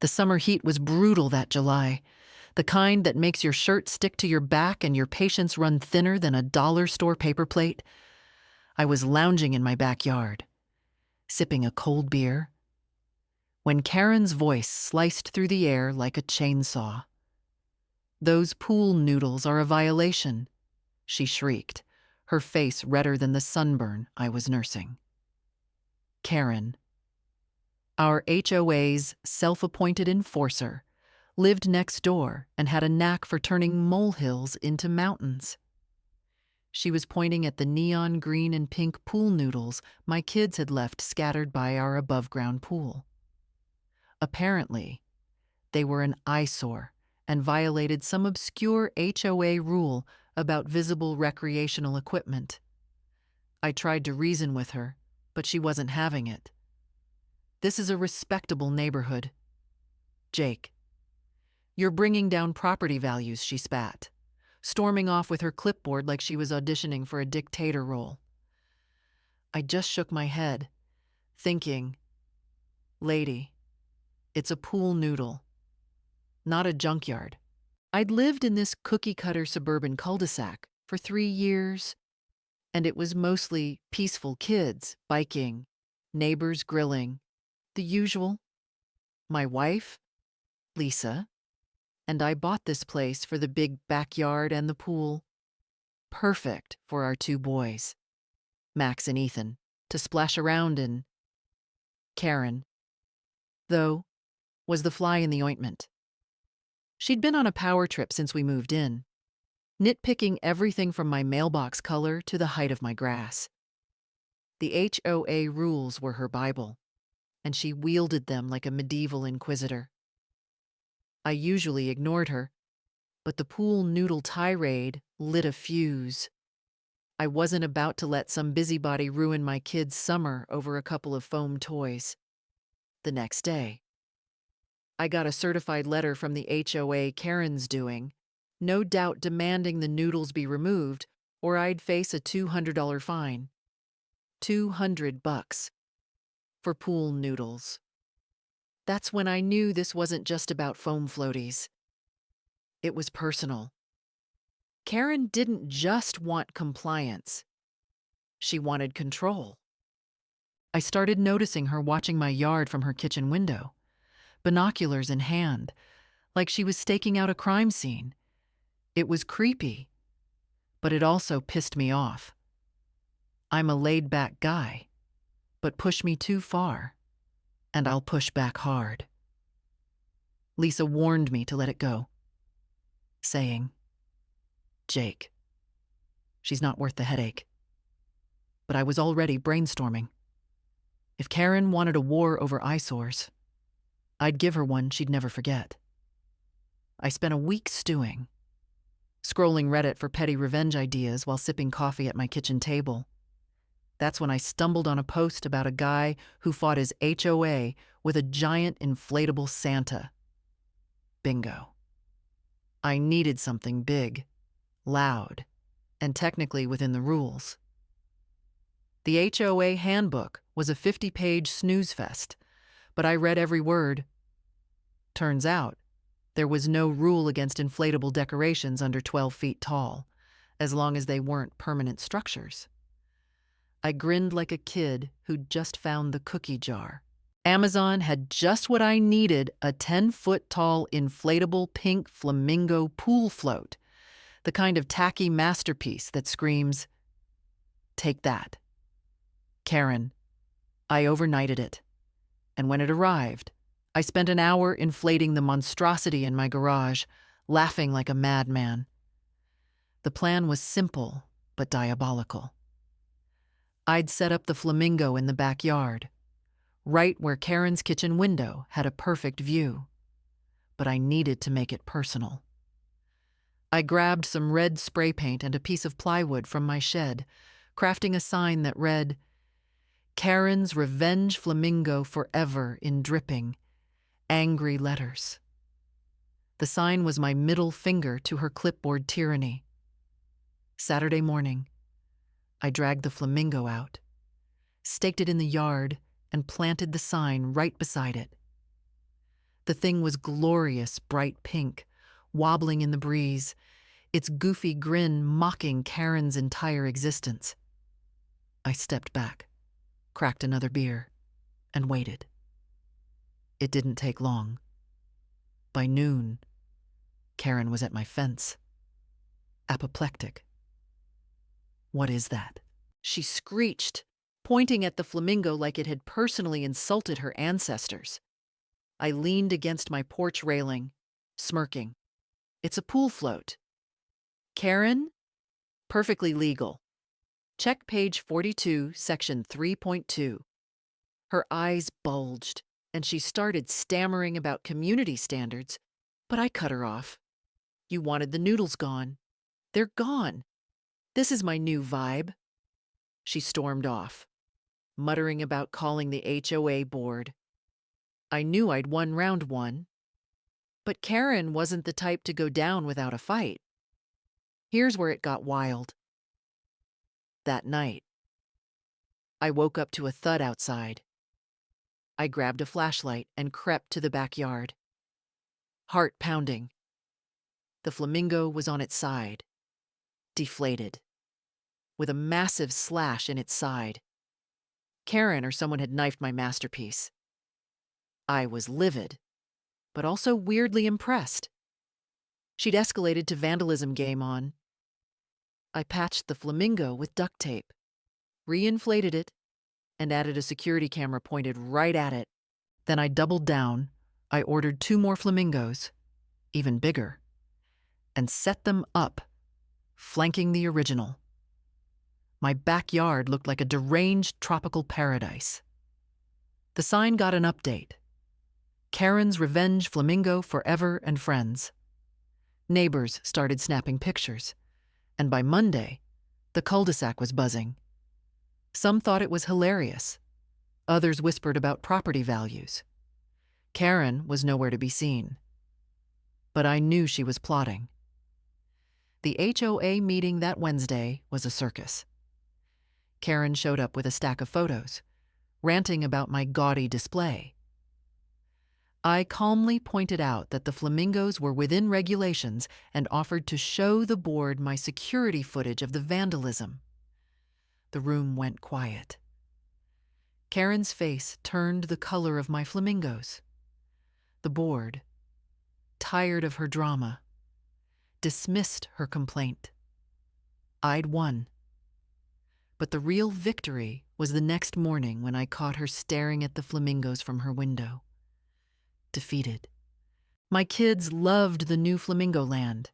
The summer heat was brutal that July, the kind that makes your shirt stick to your back and your patience run thinner than a dollar store paper plate. I was lounging in my backyard, sipping a cold beer, when Karen's voice sliced through the air like a chainsaw. "Those pool noodles are a violation," she shrieked, her face redder than the sunburn I was nursing. Karen, our HOA's self-appointed enforcer, lived next door and had a knack for turning molehills into mountains. She was pointing at the neon green and pink pool noodles my kids had left scattered by our above-ground pool. Apparently, they were an eyesore and violated some obscure HOA rule about visible recreational equipment. I tried to reason with her, but she wasn't having it. "This is a respectable neighborhood." "Jake, you're bringing down property values," she spat, storming off with her clipboard like she was auditioning for a dictator role. I just shook my head, thinking, "Lady, it's a pool noodle, not a junkyard." I'd lived in this cookie-cutter suburban cul-de-sac for 3 years, and it was mostly peaceful kids biking, neighbors grilling, the usual. My wife, Lisa, and I bought this place for the big backyard and the pool. Perfect for our 2 boys, Max and Ethan, to splash around in. Karen, though, was the fly in the ointment. She'd been on a power trip since we moved in, nitpicking everything from my mailbox color to the height of my grass. The HOA rules were her Bible, and she wielded them like a medieval inquisitor. I usually ignored her, but the pool noodle tirade lit a fuse. I wasn't about to let some busybody ruin my kids' summer over a couple of foam toys. The next day, I got a certified letter from the HOA Karens doing, no doubt demanding the noodles be removed or I'd face a $200 fine. $200 for pool noodles. That's when I knew this wasn't just about foam floaties. It was personal. Karen didn't just want compliance. She wanted control. I started noticing her watching my yard from her kitchen window, binoculars in hand, like she was staking out a crime scene. It was creepy, but it also pissed me off. I'm a laid-back guy, but push me too far, and I'll push back hard. Lisa warned me to let it go, saying, "Jake, she's not worth the headache." But I was already brainstorming. If Karen wanted a war over eyesores, I'd give her one she'd never forget. I spent a week stewing, scrolling Reddit for petty revenge ideas while sipping coffee at my kitchen table. That's when I stumbled on a post about a guy who fought his HOA with a giant inflatable Santa. Bingo. I needed something big, loud, and technically within the rules. The HOA handbook was a 50-page snooze fest, but I read every word. Turns out, there was no rule against inflatable decorations under 12 feet tall, as long as they weren't permanent structures. I grinned like a kid who'd just found the cookie jar. Amazon had just what I needed, a 10-foot-tall inflatable pink Flamingo pool float, the kind of tacky masterpiece that screams, "Take that." Karen, I overnighted it, and when it arrived, I spent an hour inflating the monstrosity in my garage, laughing like a madman. The plan was simple but diabolical. I'd set up the Flamingo in the backyard, right where Karen's kitchen window had a perfect view, but I needed to make it personal. I grabbed some red spray paint and a piece of plywood from my shed, crafting a sign that read, "Karen's Revenge Flamingo Forever" in dripping, angry letters. The sign was my middle finger to her clipboard tyranny. Saturday morning, I dragged the Flamingo out, staked it in the yard, and planted the sign right beside it. The thing was glorious, bright pink, wobbling in the breeze, its goofy grin mocking Karen's entire existence. I stepped back, cracked another beer, and waited. It didn't take long. By noon, Karen was at my fence, apoplectic. "What is that?" she screeched, pointing at the flamingo like it had personally insulted her ancestors. I leaned against my porch railing, smirking. "It's a pool float." "Karen? Perfectly legal. Check page 42, section 3.2. Her eyes bulged, and she started stammering about community standards, but I cut her off. "You wanted the noodles gone. They're gone. This is my new vibe." She stormed off, muttering about calling the HOA board. I knew I'd won round one, but Karen wasn't the type to go down without a fight. Here's where it got wild. That night, I woke up to a thud outside. I grabbed a flashlight and crept to the backyard. Heart pounding. The flamingo was on its side, deflated, with a massive slash in its side. Karen or someone had knifed my masterpiece. I was livid, but also weirdly impressed. She'd escalated to vandalism game on. I patched the flamingo with duct tape, re-inflated it, and added a security camera pointed right at it. Then I doubled down. I ordered 2 more flamingos, even bigger, and set them up, flanking the original. My backyard looked like a deranged tropical paradise. The sign got an update. "Karen's Revenge Flamingo Forever and Friends." Neighbors started snapping pictures, and by Monday, the cul-de-sac was buzzing. Some thought it was hilarious. Others whispered about property values. Karen was nowhere to be seen. But I knew she was plotting. The HOA meeting that Wednesday was a circus. Karen showed up with a stack of photos, ranting about my gaudy display. I calmly pointed out that the flamingos were within regulations and offered to show the board my security footage of the vandalism. The room went quiet. Karen's face turned the color of my flamingos. The board, tired of her drama, dismissed her complaint. I'd won. But the real victory was the next morning when I caught her staring at the flamingos from her window. Defeated. My kids loved the new Flamingo Land,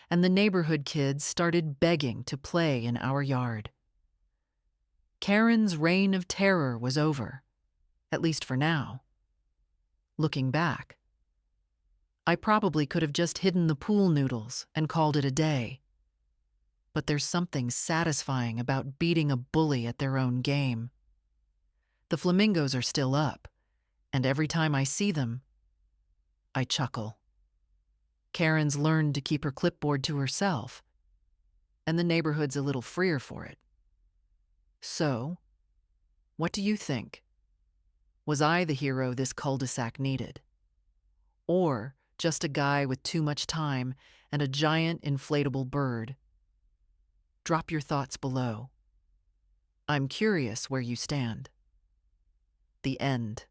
and the neighborhood kids started begging to play in our yard. Karen's reign of terror was over, at least for now. Looking back, I probably could have just hidden the pool noodles and called it a day. But there's something satisfying about beating a bully at their own game. The flamingos are still up, and every time I see them, I chuckle. Karen's learned to keep her clipboard to herself, and the neighborhood's a little freer for it. So, what do you think? Was I the hero this cul-de-sac needed? Or just a guy with too much time and a giant inflatable bird? Drop your thoughts below. I'm curious where you stand. The end.